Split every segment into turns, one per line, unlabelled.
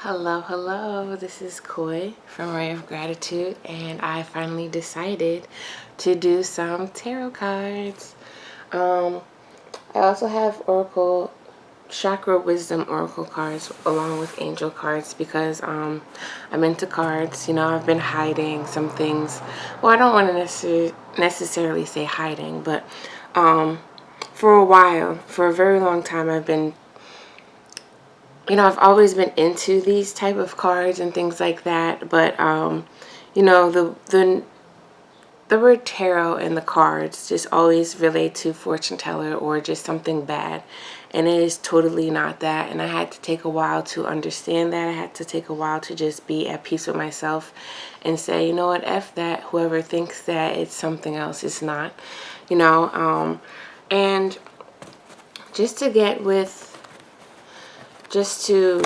Hello, hello. This is Koi from Ray of Gratitude, and I finally decided to do some tarot cards. I also have Oracle Chakra Wisdom Oracle cards along with Angel cards because I'm into cards. You know, I've been hiding some things. Well, I don't want to necessarily say hiding, but for a while, for a very long time, I've always been into these type of cards and things like that, but the word tarot and the cards just always relate to fortune teller or just something bad, and it is totally not that. And I had to take a while to understand that. I had to take a while to just be at peace with myself and say, you know what, F that. Whoever thinks that it's something else, it's not, and just to get with just to,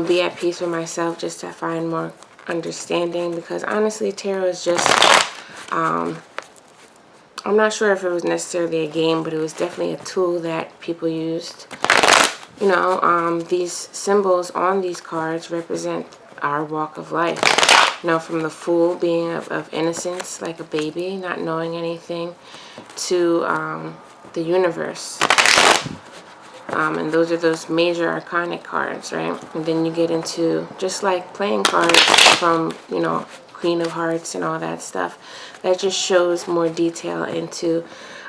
be at peace with myself, just to find more understanding, because honestly, tarot is just, I'm not sure if it was necessarily a game, but it was definitely a tool that people used. These symbols on these cards represent our walk of life. From the Fool being of innocence, like a baby, not knowing anything, to the Universe. And those are those major arcanic cards, right? And then you get into just like playing cards from, Queen of Hearts and all that stuff. That just shows more detail into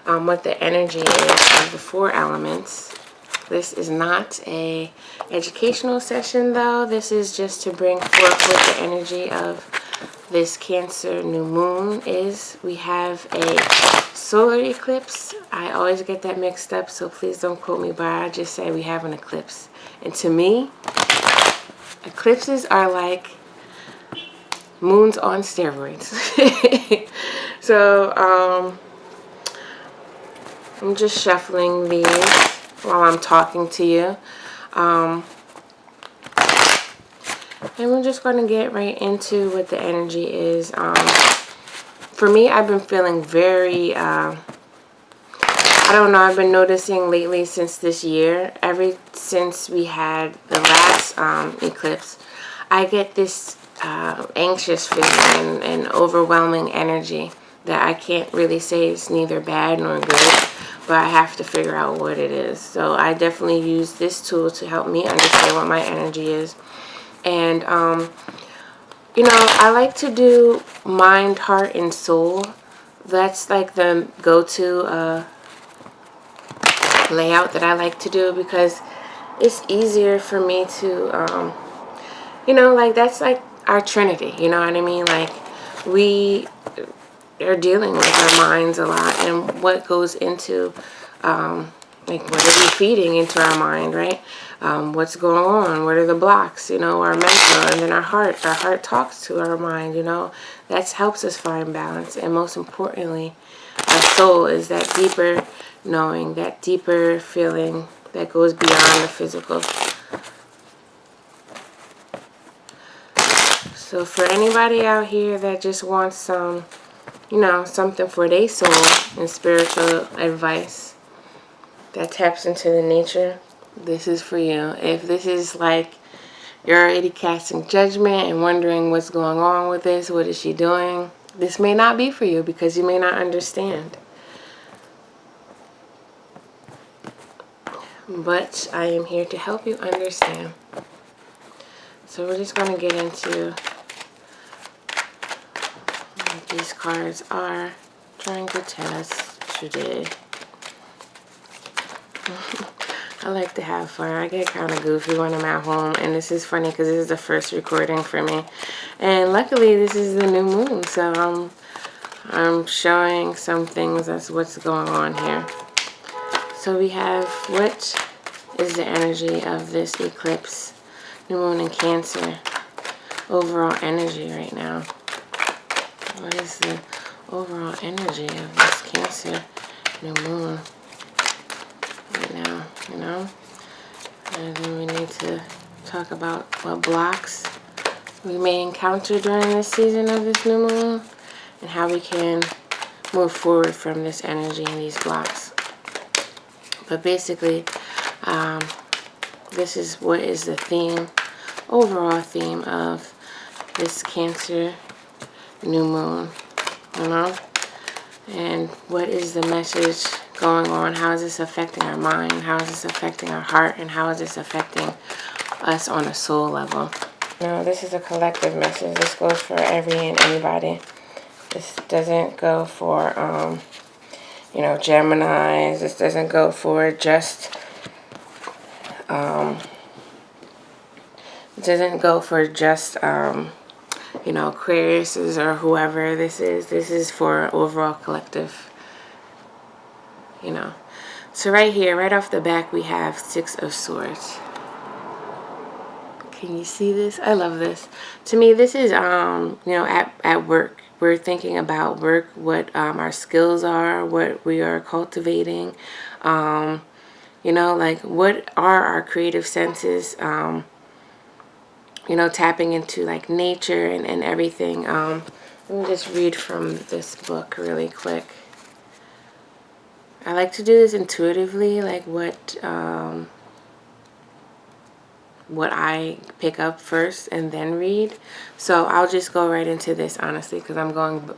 what the energy is of the four elements. This is not a educational session, though. This is just to bring forth what the energy of this Cancer new moon is. We have a solar eclipse. I always get that mixed up, so please don't quote me, but I just say we have an eclipse. And to me, eclipses are like moons on steroids. So I'm just shuffling these while I'm talking to you. And we're just going to get right into what the energy is. For me, I've been feeling very, I don't know, I've been noticing lately since this year, ever since we had the last eclipse, I get this anxious feeling and overwhelming energy that I can't really say is neither bad nor good, but I have to figure out what it is. So I definitely use this tool to help me understand what my energy is. And, I like to do mind, heart, and soul. That's like the go-to layout that I like to do because it's easier for me to, that's like our Trinity, you know what I mean? Like, we are dealing with our minds a lot and what goes into, what are we feeding into our mind, right? What's going on? What are the blocks? Our mental, and then our heart. Our heart talks to our mind, That helps us find balance. And most importantly, our soul is that deeper knowing, that deeper feeling that goes beyond the physical. So for anybody out here that just wants some, something for their soul and spiritual advice that taps into the nature, this is for you. If this is like you're already casting judgment and wondering what's going on with this, what is she doing, this may not be for you because you may not understand. But I am here to help you understand. So we're just going to get into what these cards are trying to tell us today. I like to have fun. I get kind of goofy when I'm at home, and this is funny because this is the first recording for me. And luckily, this is the new moon, so I'm showing some things. That's what's going on here. So we have, what is the energy of this eclipse, new moon in Cancer, overall energy right now? What is the overall energy of this Cancer new moon right now, And then we need to talk about what blocks we may encounter during this season of this new moon and how we can move forward from this energy and these blocks. But basically, this is what is the theme overall theme of this Cancer new moon, you know? And what is the message going on? How is this affecting our mind? How is this affecting our heart? And how is this affecting us on a soul level? No, this is a collective message. This goes for every and anybody. This doesn't go for, you know, Geminis. This doesn't go for just, you know, Aquariuses or whoever this is. This is for overall collective, you know. So right here, right off the back, we have Six of Swords. Can you see this? I love this. To me, this is, you know, at work. We're thinking about work, what our skills are, what we are cultivating. You know, like, what are our creative senses? You know, tapping into, like, nature and everything. Let me just read from this book really quick. I like to do this intuitively, like what I pick up first and then read. So I'll just go right into this, honestly, because I'm going...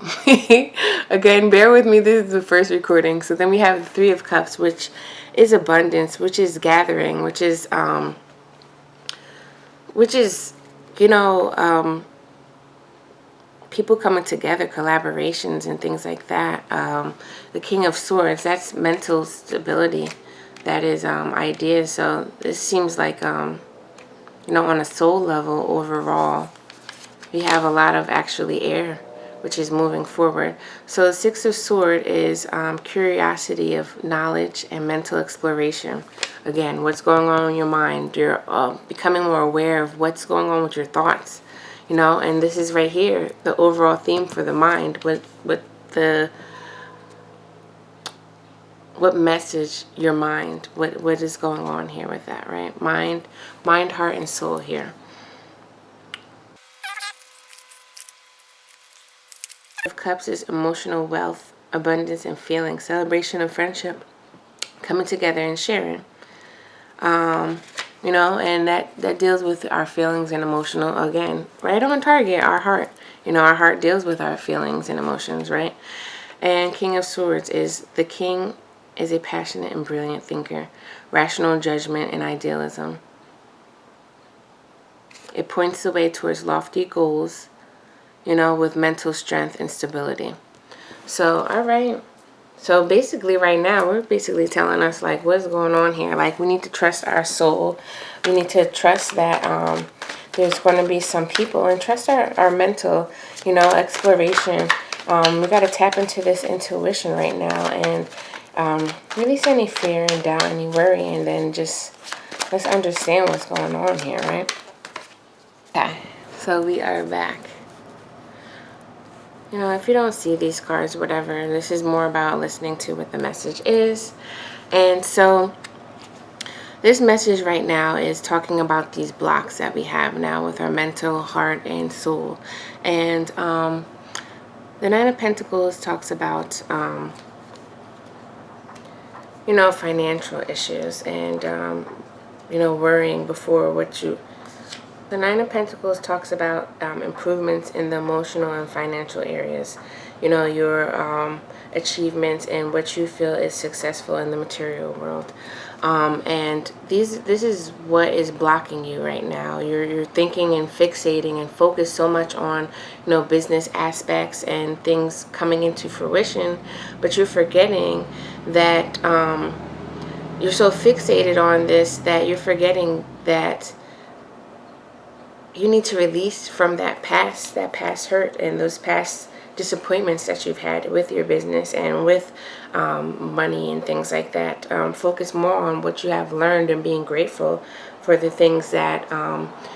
Again, bear with me. This is the first recording. So then we have the Three of Cups, which is abundance, which is gathering, which is you know, people coming together, collaborations and things like that. The King of Swords, that's mental stability. That is ideas. So this seems like, you know, on a soul level overall, we have a lot of actually air, which is moving forward. So the Six of Swords is curiosity of knowledge and mental exploration. Again, what's going on in your mind. You're becoming more aware of what's going on with your thoughts. You know, and this is right here, the overall theme for the mind. What message your mind, what is going on here with that, right? Mind, heart, and soul here. Of Cups is emotional wealth, abundance, and feeling, celebration of friendship, coming together and sharing. You know, and that deals with our feelings and emotional, again, right on target, our heart. You know, our heart deals with our feelings and emotions, right? And King of Swords is the king is a passionate and brilliant thinker, rational judgment and idealism. It points the way towards lofty goals, you know, with mental strength and stability. So, all right. So basically right now, we're basically telling us, like, what's going on here. Like, we need to trust our soul. We need to trust that there's going to be some people, and trust our mental, you know, exploration. We got to tap into this intuition right now and release any fear and doubt, any worry, and then just let's understand what's going on here, right? Okay, so we are back. You know, if you don't see these cards, whatever, this is more about listening to what the message is. And so this message right now is talking about these blocks that we have now with our mental, heart, and soul. And the Nine of Pentacles talks about, you know, financial issues and, you know, worrying before what you... The Nine of Pentacles talks about improvements in the emotional and financial areas. You know, your achievements and what you feel is successful in the material world. And this is what is blocking you right now. You're thinking and fixating and focused so much on, you know, business aspects and things coming into fruition, but you're forgetting that you're so fixated on this that you're forgetting that you need to release from that past hurt and those past disappointments that you've had with your business and with money and things like that. Focus more on what you have learned and being grateful for the things that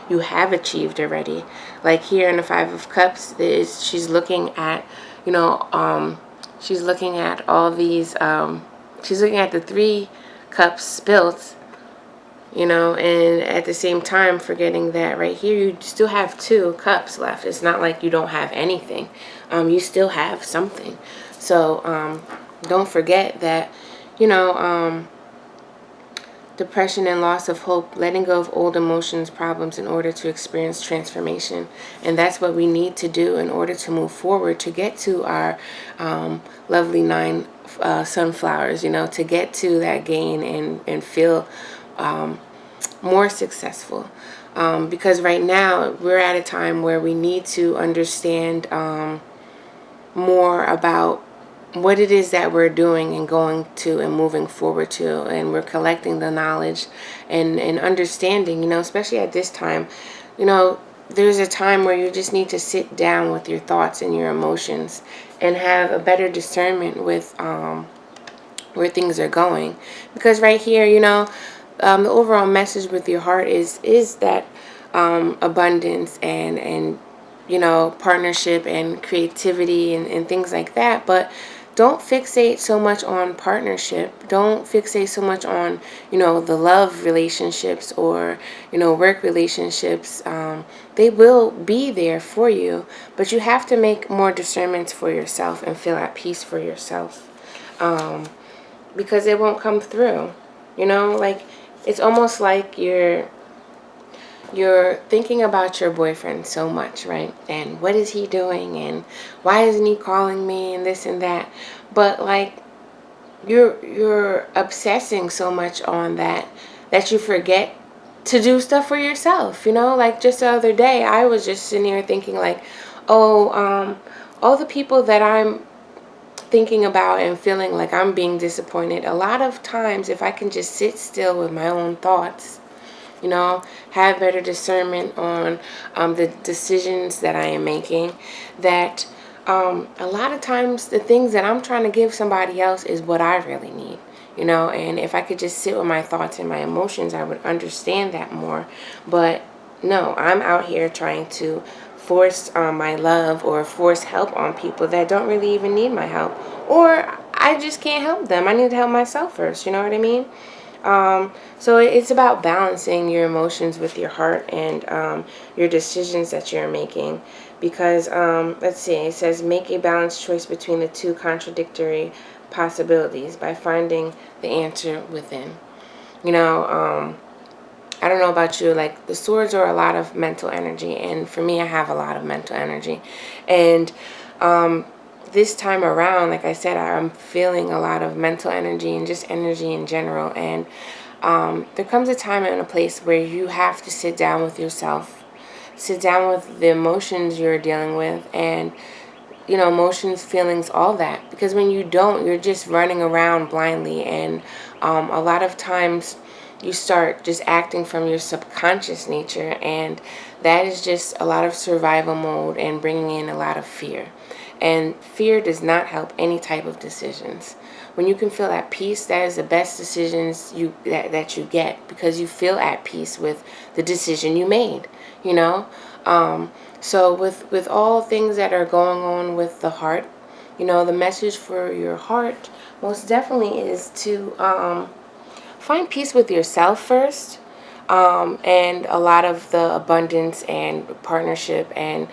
you have achieved already. Like here in the Five of Cups, she's looking at, you know, she's looking at all these, she's looking at the Three Cups spilt, you know, and at the same time forgetting that right here you still have two cups left. It's not like you don't have anything. You still have something. So don't forget that, you know, depression and loss of hope, letting go of old emotions, problems in order to experience transformation. And that's what we need to do in order to move forward, to get to our lovely 9 sunflowers, to get to that gain and feel more successful. Because right now we're at a time where we need to understand more about what it is that we're doing and going to and moving forward to, and we're collecting the knowledge and understanding, especially at this time. There's a time where you just need to sit down with your thoughts and your emotions and have a better discernment with where things are going. Because right here, the overall message with your heart is that abundance and partnership and creativity and things like that. But don't fixate so much on partnership. Don't fixate so much on, the love relationships or, work relationships. They will be there for you, but you have to make more discernments for yourself and feel at peace for yourself. Because it won't come through. It's almost like you're thinking about your boyfriend so much, right? And what is he doing? And why isn't he calling me? And this and that. But you're obsessing so much on that you forget to do stuff for yourself. Just the other day, I was just sitting here thinking all the people that I'm thinking about and feeling like I'm being disappointed. A lot of times, if I can just sit still with my own thoughts, have better discernment on the decisions that I am making, that a lot of times the things that I'm trying to give somebody else is what I really need. And if I could just sit with my thoughts and my emotions, I would understand that more. But no, I'm out here trying to force my love or force help on people that don't really even need my help. Or I just can't help them. I need to help myself first, you know what I mean? So it's about balancing your emotions with your heart and your decisions that you're making. Because, let's see, it says make a balanced choice between the two contradictory possibilities by finding the answer within. I don't know about you, the swords are a lot of mental energy, and for me, I have a lot of mental energy. And this time around, like I said, I'm feeling a lot of mental energy and just energy in general. And there comes a time and a place where you have to sit down with yourself, sit down with the emotions you're dealing with, and emotions, feelings, all that. Because when you don't, you're just running around blindly, and a lot of times you start just acting from your subconscious nature, and that is just a lot of survival mode and bringing in a lot of fear. And fear does not help any type of decisions. When you can feel at peace, that is the best decisions that you get, because you feel at peace with the decision you made, So with all things that are going on with the heart, the message for your heart most definitely is to find peace with yourself first, and a lot of the abundance and partnership and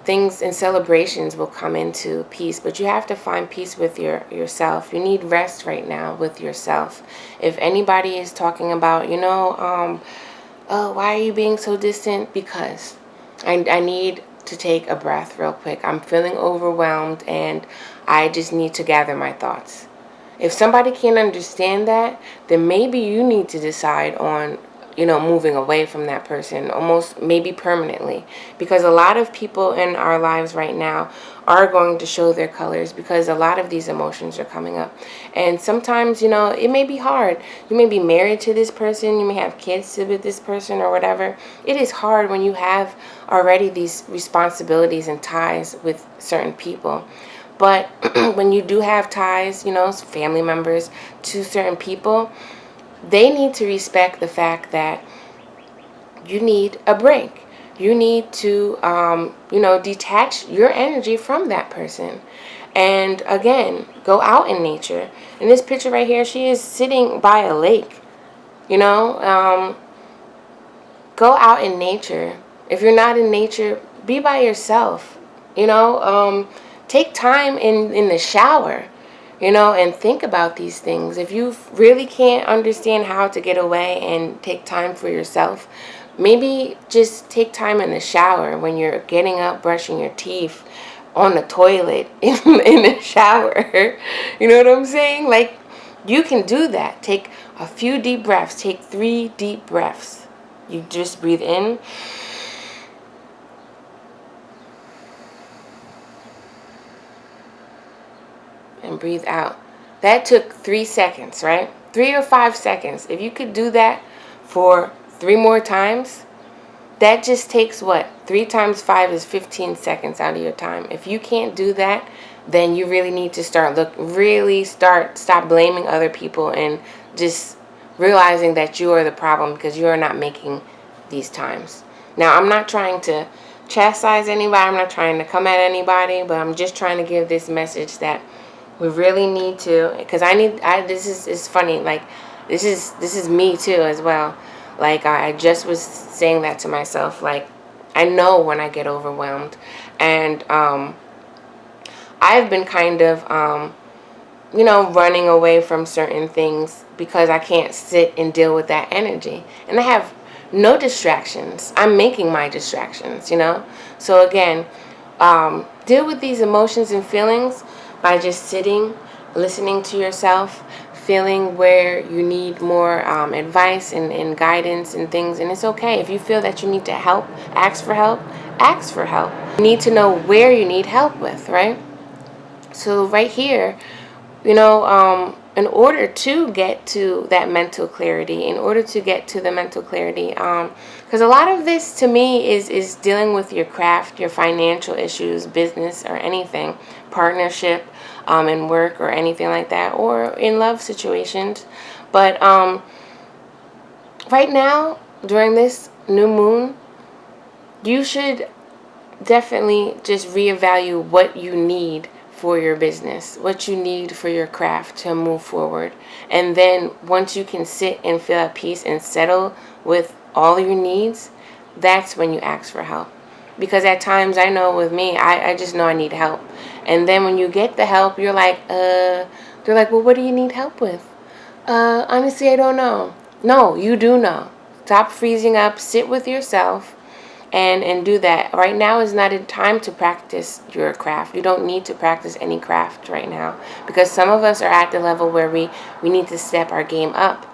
things and celebrations will come into peace. But you have to find peace with yourself. You need rest right now with yourself. If anybody is talking about, oh, why are you being so distant? Because I need to take a breath real quick. I'm feeling overwhelmed and I just need to gather my thoughts. If somebody can't understand that, then maybe you need to decide on, moving away from that person, almost maybe permanently. Because a lot of people in our lives right now are going to show their colors, because a lot of these emotions are coming up. And sometimes, it may be hard. You may be married to this person, you may have kids with this person or whatever. It is hard when you have already these responsibilities and ties with certain people. But when you do have ties, family members to certain people, they need to respect the fact that you need a break. You need to, detach your energy from that person. And again, go out in nature. In this picture right here, she is sitting by a lake. Go out in nature. If you're not in nature, be by yourself. Take time in the shower. you know, and think about these things. If you really can't understand how to get away and take time for yourself, maybe just take time in the shower when you're getting up, brushing your teeth, on the toilet, in the shower. You know what I'm saying? Like, you can do that. Take a few deep breaths. Take 3 deep breaths. You just breathe in. And breathe out. That took 3 seconds, right? 3 or 5 seconds. If you could do that for 3 more times, that just takes what? 3 times 5 is 15 seconds out of your time. If you can't do that, then you really need to stop blaming other people and just realizing that you are the problem because you are not making these times. Now, I'm not trying to chastise anybody. I'm not trying to come at anybody, but I'm just trying to give this message that we really need to, because this is, it's funny, like, this is me too as well. Like, I just was saying that to myself. Like, I know when I get overwhelmed. And I've been kind of, running away from certain things because I can't sit and deal with that energy. And I have no distractions. I'm making my distractions, So again, deal with these emotions and feelings by just sitting, listening to yourself, feeling where you need more advice and guidance and things. And it's okay. If you feel that you need to help, ask for help, ask for help. You need to know where you need help with, right? So right here, in order to get to that mental clarity, because a lot of this to me is dealing with your craft, your financial issues, business, or anything, partnership, in work or anything like that, or in love situations. But right now, during this new moon, you should definitely just reevaluate what you need for your business, what you need for your craft to move forward. And then once you can sit and feel at peace and settle with all your needs, that's when you ask for help. Because at times, I know with me, I just know I need help. And then when you get the help, you're like, they're like, well, what do you need help with? Honestly, I don't know. No, you do know. Stop freezing up, sit with yourself, and do that. Right now is not a time to practice your craft. You don't need to practice any craft right now, because some of us are at the level where we need to step our game up.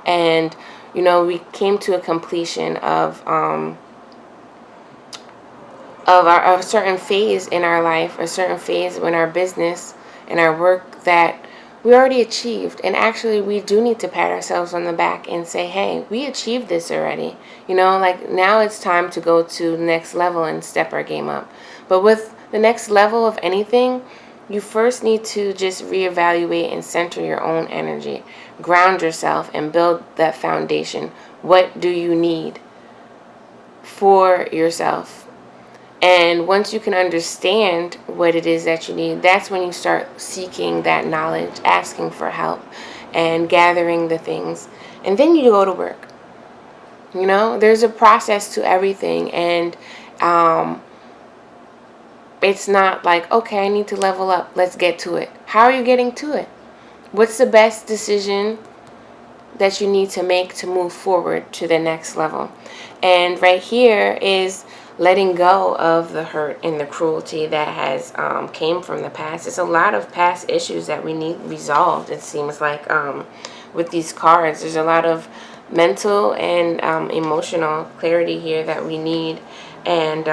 And we came to a completion of a certain phase in our life, a certain phase in our business, in our work, that we already achieved. And actually, we do need to pat ourselves on the back and say, hey, we achieved this already. Like, now it's time to go to the next level and step our game up. But with the next level of anything, you first need to just reevaluate and center your own energy, ground yourself, and build that foundation. What do you need for yourself? And once you can understand what it is that you need, that's when you start seeking that knowledge, asking for help, and gathering the things. And then you go to work. There's a process to everything. And it's not like, okay, I need to level up, let's get to it. How are you getting to it? What's the best decision that you need to make to move forward to the next level? And right here is letting go of the hurt and the cruelty that has came from the past. There's a lot of past issues that we need resolved. It seems like with these cards, there's a lot of mental and emotional clarity here that we need. And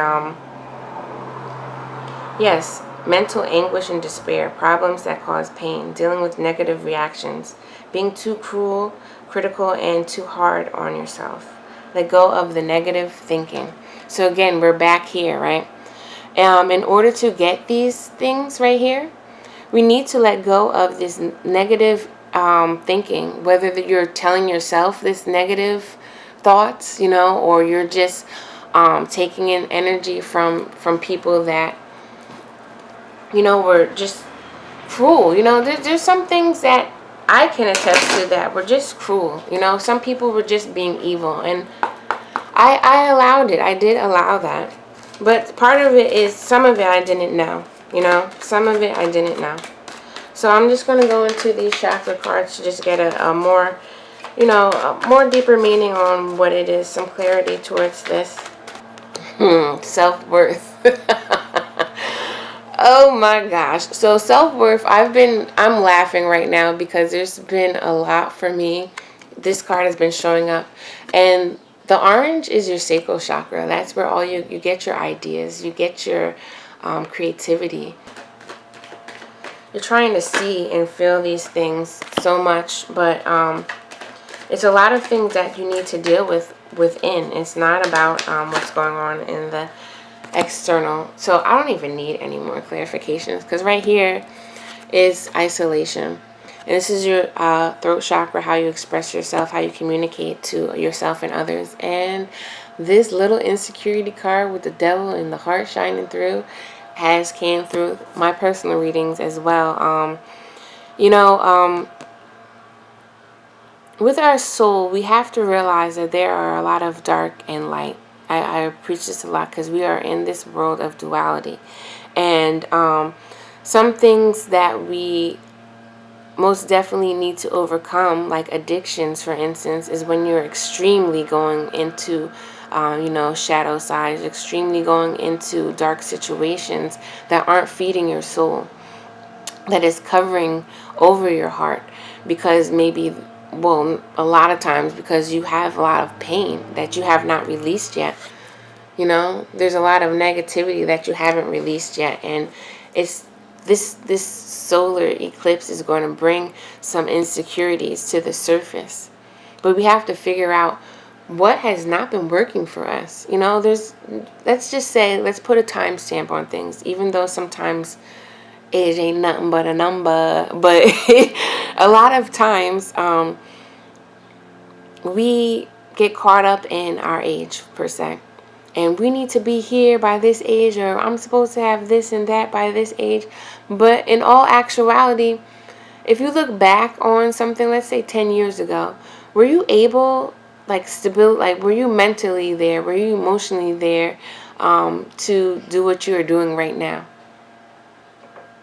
yes, mental anguish and despair, problems that cause pain, dealing with negative reactions, being too cruel, critical, and too hard on yourself. Let go of the negative thinking. So again, we're back here, right? In order to get these things right here, we need to let go of this negative thinking, whether that you're telling yourself this negative thoughts, or you're just taking in energy from people that, were just cruel. There's some things that I can attest to that were just cruel. Some people were just being evil, and I allowed it. I did allow that. But part of it is, some of it I didn't know. Some of it I didn't know. So I'm just going to go into these chakra cards to just get a more, a more deeper meaning on what it is, some clarity towards this. Self-worth. Oh my gosh. So self-worth, I'm laughing right now because there's been a lot for me. This card has been showing up. And the orange is your sacral chakra. That's where all you get your ideas. You get your creativity. You're trying to see and feel these things so much. But it's a lot of things that you need to deal with within. It's not about what's going on in the external. So I don't even need any more clarifications because right here is isolation. And this is your throat chakra, how you express yourself, how you communicate to yourself and others. And this little insecurity card with the devil and the heart shining through has came through my personal readings as well. With our soul, we have to realize that there are a lot of dark and light. I preach this a lot because we are in this world of duality. And some things that we most definitely need to overcome, like addictions, for instance, is when you're extremely going into, shadow sides, extremely going into dark situations that aren't feeding your soul, that is covering over your heart because maybe, well, a lot of times because you have a lot of pain that you have not released yet. There's a lot of negativity that you haven't released yet, and it's this solar eclipse is going to bring some insecurities to the surface. But we have to figure out what has not been working for us. Let's just say, let's put a timestamp on things, even though sometimes age ain't nothing but a number. But a lot of times we get caught up in our age, per se. And we need to be here by this age, or I'm supposed to have this and that by this age. But in all actuality, if you look back on something, let's say 10 years ago, were you able, were you mentally there? Were you emotionally there to do what you are doing right now?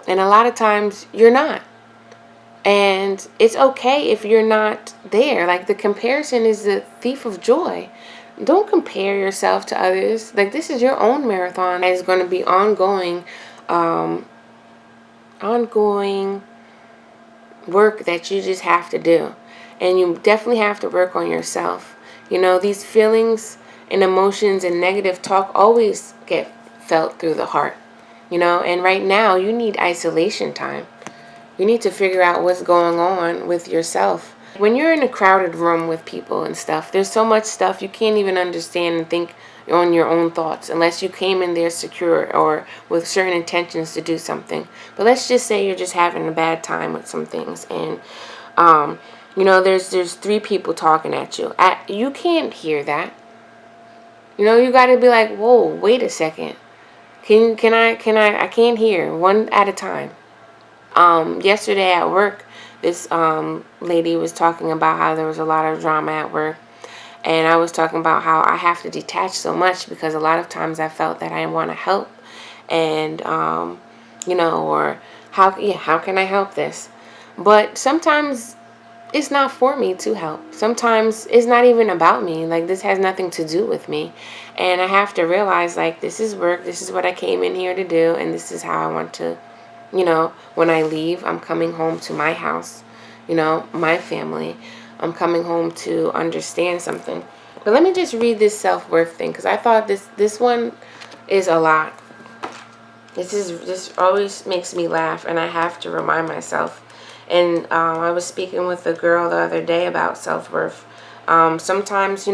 And a lot of times you're not. And it's okay if you're not there. Like, the comparison is the thief of joy. Don't compare yourself to others. Like, this is your own marathon. It's going to be ongoing work that you just have to do. And you definitely have to work on yourself. These feelings and emotions and negative talk always get felt through the heart. And right now you need isolation time. You need to figure out what's going on with yourself. When you're in a crowded room with people and stuff, there's so much stuff you can't even understand and think on your own thoughts unless you came in there secure or with certain intentions to do something. But let's just say you're just having a bad time with some things, and there's three people talking at you. You can't hear that. You got to be like, whoa, wait a second. I can't hear one at a time. Yesterday at work, this lady was talking about how there was a lot of drama at work, and I was talking about how I have to detach so much because a lot of times I felt that I want to help, and or how can I help this? But sometimes it's not for me to help. Sometimes it's not even about me. Like, this has nothing to do with me, and I have to realize, like, this is work. This is what I came in here to do, and this is how I want to. When I leave, I'm coming home to my house, my family. I'm coming home to understand something. But let me just read this self-worth thing, because I thought this one is a lot. This always makes me laugh, and I have to remind myself. And I was speaking with a girl the other day about self-worth. Sometimes,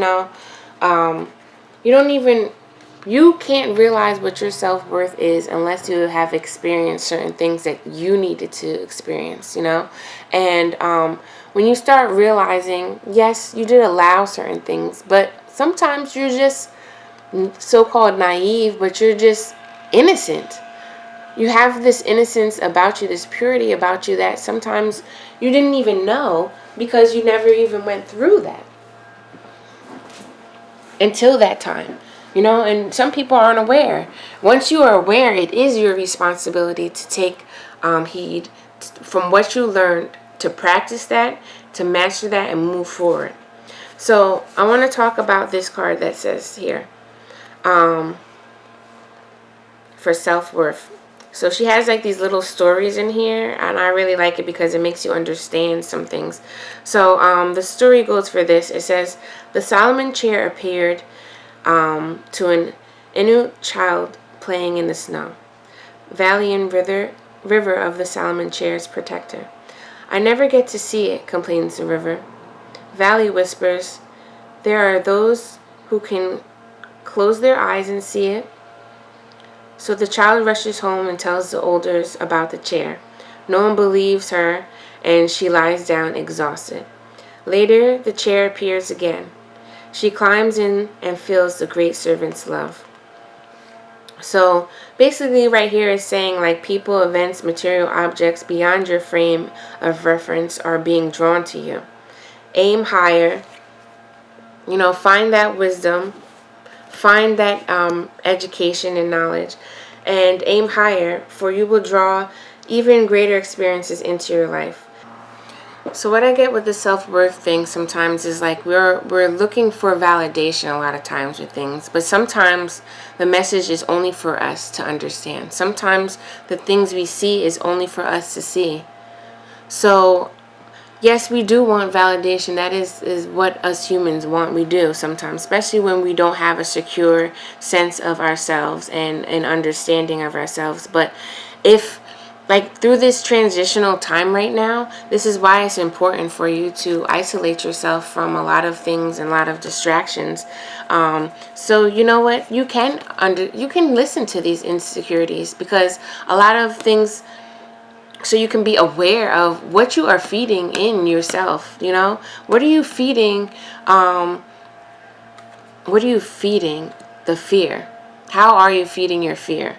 you can't realize what your self-worth is unless you have experienced certain things that you needed to experience, And when you start realizing, yes, you did allow certain things, but sometimes you're just so-called naive, but you're just innocent. You have this innocence about you, this purity about you that sometimes you didn't even know because you never even went through that until that time. And some people aren't aware. Once you are aware, it is your responsibility to take heed, from what you learned, to practice that, to master that, and move forward. So I want to talk about this card that says here, for self-worth. So she has like these little stories in here, and I really like it because it makes you understand some things. So the story goes for this. It says, the Solomon chair appeared to an Inuit child playing in the snow. Valley and river of the Solomon chair's protector. I never get to see it, complains the river. Valley whispers, there are those who can close their eyes and see it. So the child rushes home and tells the elders about the chair. No one believes her, and she lies down exhausted. Later, the chair appears again. She climbs in and feels the great servant's love. So basically right here is saying like people, events, material objects beyond your frame of reference are being drawn to you. Aim higher. Find that wisdom. Find that education and knowledge, and aim higher, for you will draw even greater experiences into your life. So what I get with the self-worth thing sometimes is like we're looking for validation a lot of times with things, but sometimes the message is only for us to understand. Sometimes the things we see is only for us to see. So yes, we do want validation. That is what us humans want. We do sometimes, especially when we don't have a secure sense of ourselves and an understanding of ourselves. But if, like, through this transitional time right now, this is why it's important for you to isolate yourself from a lot of things and a lot of distractions. So you know what? You can listen to these insecurities, because a lot of things, so you can be aware of what you are feeding in yourself. What are you feeding? What are you feeding the fear? How are you feeding your fear?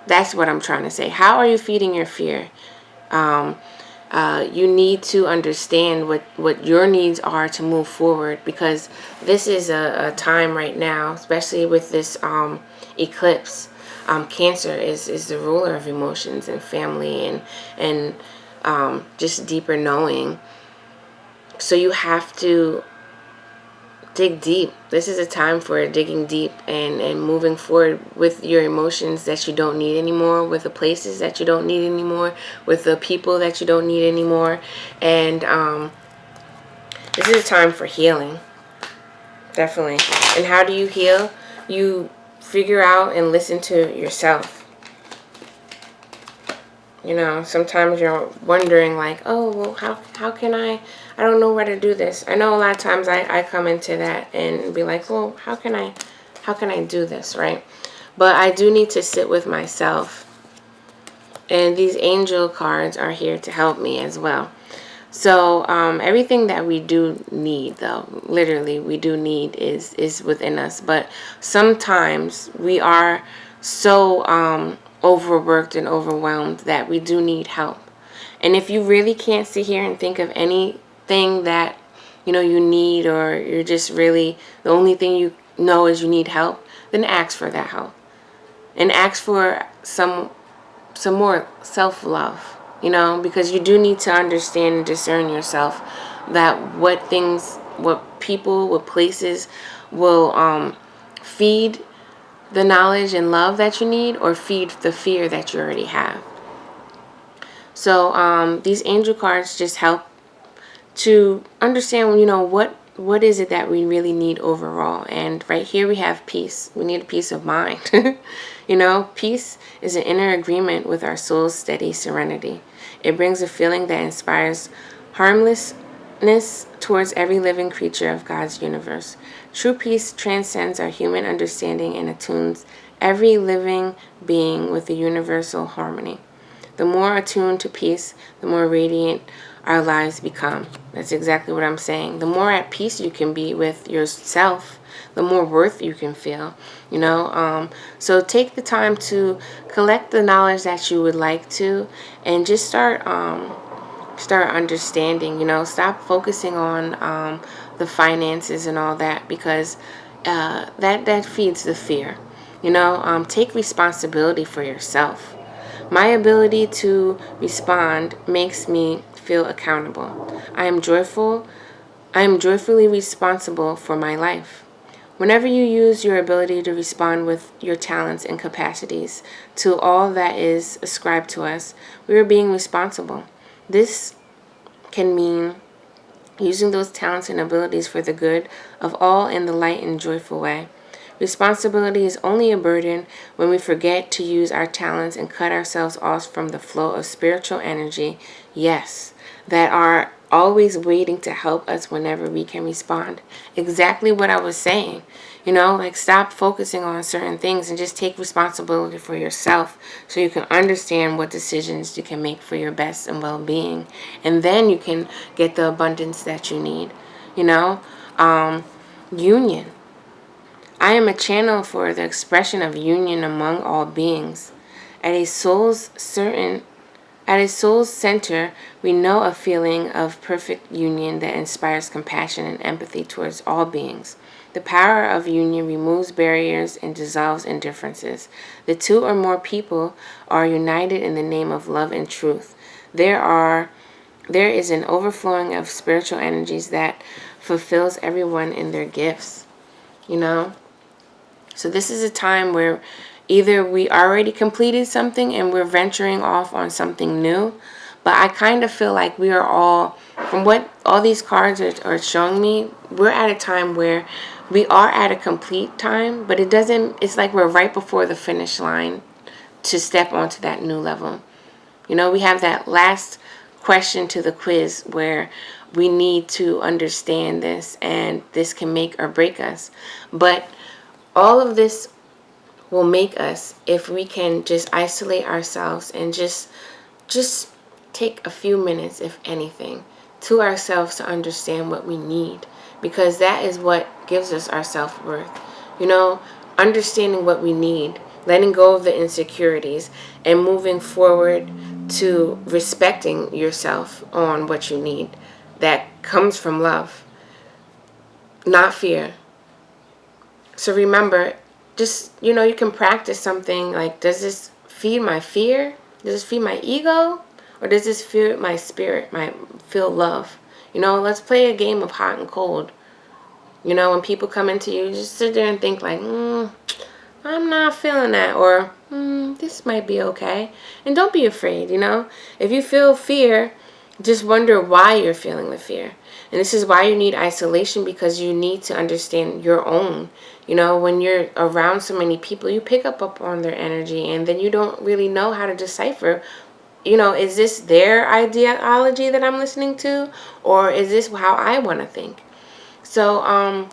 That's what I'm trying to say. How are you feeding your fear? You need to understand what your needs are to move forward, because this is a time right now, especially with this eclipse. Cancer is the ruler of emotions and family and just deeper knowing. So you have to dig deep. This is a time for digging deep and moving forward with your emotions that you don't need anymore, with the places that you don't need anymore, with the people that you don't need anymore. And this is a time for healing. Definitely. And how do you heal? You figure out and listen to yourself. Sometimes you're wondering like, oh, well, how can I don't know where to do this. I know a lot of times I come into that and be like, well, how can I do this, right? But I do need to sit with myself. And these angel cards are here to help me as well. So everything that we do need, though, literally we do need is within us. But sometimes we are so overworked and overwhelmed that we do need help. And if you really can't sit here and think of anything that you need, or you're just really, the only thing you know is you need help, then ask for that help. And ask for some more self-love. Because you do need to understand and discern yourself, that what things, what people, what places will feed the knowledge and love that you need, or feed the fear that you already have. So these angel cards just help to understand, what is it that we really need overall. And right here we have peace. We need a peace of mind. Peace is an inner agreement with our soul's steady serenity. It brings a feeling that inspires harmlessness towards every living creature of God's universe. True peace transcends our human understanding and attunes every living being with the universal harmony. The more attuned to peace, the more radiant our lives become. That's exactly what I'm saying. The more at peace you can be with yourself, the more worth you can feel, So take the time to collect the knowledge that you would like to, and just start understanding, stop focusing on the finances and all that, because that feeds the fear. Take responsibility for yourself. My ability to respond makes me feel accountable. I am joyfully responsible for my life. Whenever you use your ability to respond with your talents and capacities to all that is ascribed to us, we are being responsible. This can mean using those talents and abilities for the good of all in the light and joyful way. Responsibility is only a burden when we forget to use our talents and cut ourselves off from the flow of spiritual energy, yes, that are always waiting to help us whenever we can respond. Exactly what I was saying. Like stop focusing on certain things and just take responsibility for yourself so you can understand what decisions you can make for your best and well-being. And then you can get the abundance that you need. Union. I am a channel for the expression of union among all beings. At a soul's center, we know a feeling of perfect union that inspires compassion and empathy towards all beings. The power of union removes barriers and dissolves indifferences. The two or more people are united in the name of love and truth. There is an overflowing of spiritual energies that fulfills everyone in their gifts. So this is a time where either we already completed something and we're venturing off on something new, but I kind of feel like we are all, from what all these cards are showing me, we're at a time where we are at a complete time, but it's like we're right before the finish line to step onto that new level. We have that last question to the quiz where we need to understand this and this can make or break us. But all of this will make us if we can just isolate ourselves and just take a few minutes, if anything, to ourselves to understand what we need, because that is what gives us our self-worth. Understanding what we need, letting go of the insecurities, and moving forward to respecting yourself on what you need. That comes from love, not fear. So remember, just, you can practice something like, does this feed my fear? Does this feed my ego? Or does this feed my spirit, feel love? Let's play a game of hot and cold. When people come into you, just sit there and think like, I'm not feeling that. Or, this might be okay. And don't be afraid, If you feel fear, just wonder why you're feeling the fear. And this is why you need isolation, because you need to understand your own. When you're around so many people, you pick up on their energy, and then you don't really know how to decipher, is this their ideology that I'm listening to, or is this how I want to think? So,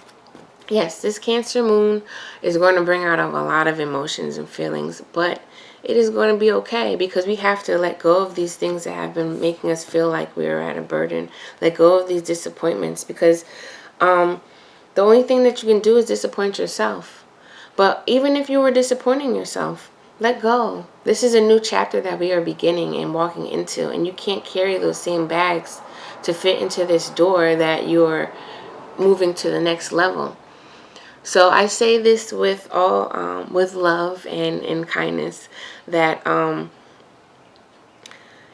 yes, this Cancer moon is going to bring out a lot of emotions and feelings, but it is going to be okay, because we have to let go of these things that have been making us feel like we're at a burden. Let go of these disappointments, because the only thing that you can do is disappoint yourself. But even if you were disappointing yourself, let go. This is a new chapter that we are beginning and walking into, and you can't carry those same bags to fit into this door that you're moving to the next level. So I say this with with love and kindness, that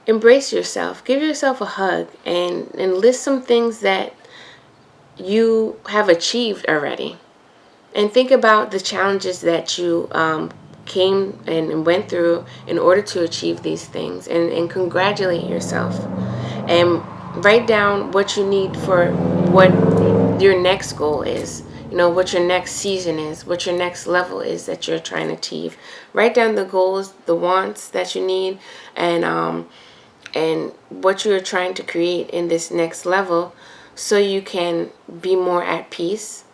embrace yourself, give yourself a hug, and list some things that you have achieved already. And think about the challenges that you came and went through in order to achieve these things, and congratulate yourself. And write down what you need for what your next goal is. What your next season is, what your next level is that you're trying to achieve. Write down the goals, the wants that you need, and what you're trying to create in this next level, so you can be more at peace,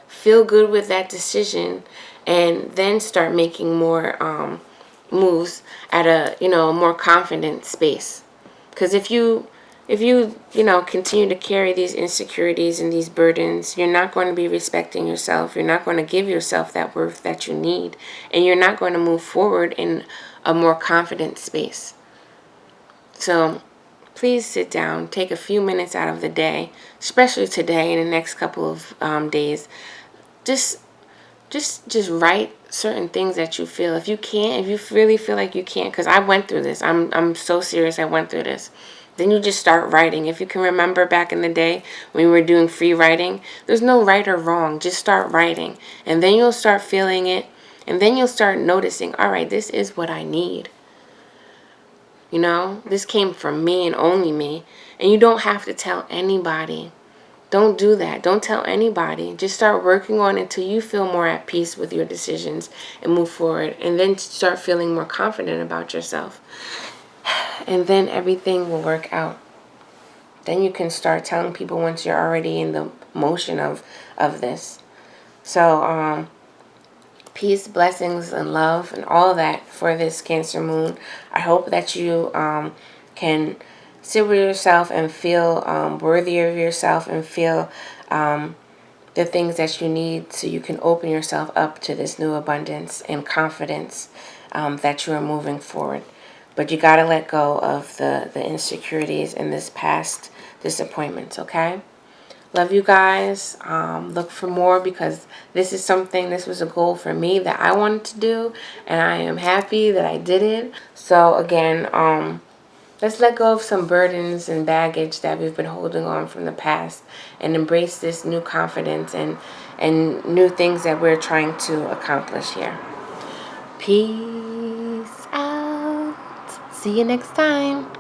feel good with that decision, and then start making more moves at a more confident space. Because if you continue to carry these insecurities and these burdens, you're not going to be respecting yourself. You're not going to give yourself that worth that you need, and you're not going to move forward in a more confident space. So please sit down, take a few minutes out of the day, especially today and the next couple of days. Just just write certain things that you feel. If you can't, if you really feel like you can't, because I went through this. I'm so serious. I went through this. Then you just start writing. If you can remember back in the day when we were doing free writing, there's no right or wrong. Just start writing. And then you'll start feeling it. And then you'll start noticing, all right, this is what I need. You know, this came from me and only me. And you don't have to tell anybody. Don't do that. Don't tell anybody. Just start working on it until you feel more at peace with your decisions and move forward. And then start feeling more confident about yourself. And then everything will work out. Then you can start telling people once you're already in the motion of this. So, peace, blessings, and love, and all that for this Cancer moon. I hope that you can sit with yourself and feel worthy of yourself and feel the things that you need so you can open yourself up to this new abundance and confidence that you are moving forward. But you got to let go of the insecurities and this past disappointments, okay? Love you guys. Look for more, because this was a goal for me that I wanted to do, and I am happy that I did it. So again, let's let go of some burdens and baggage that we've been holding on from the past and embrace this new confidence and new things that we're trying to accomplish here. Peace out. See you next time.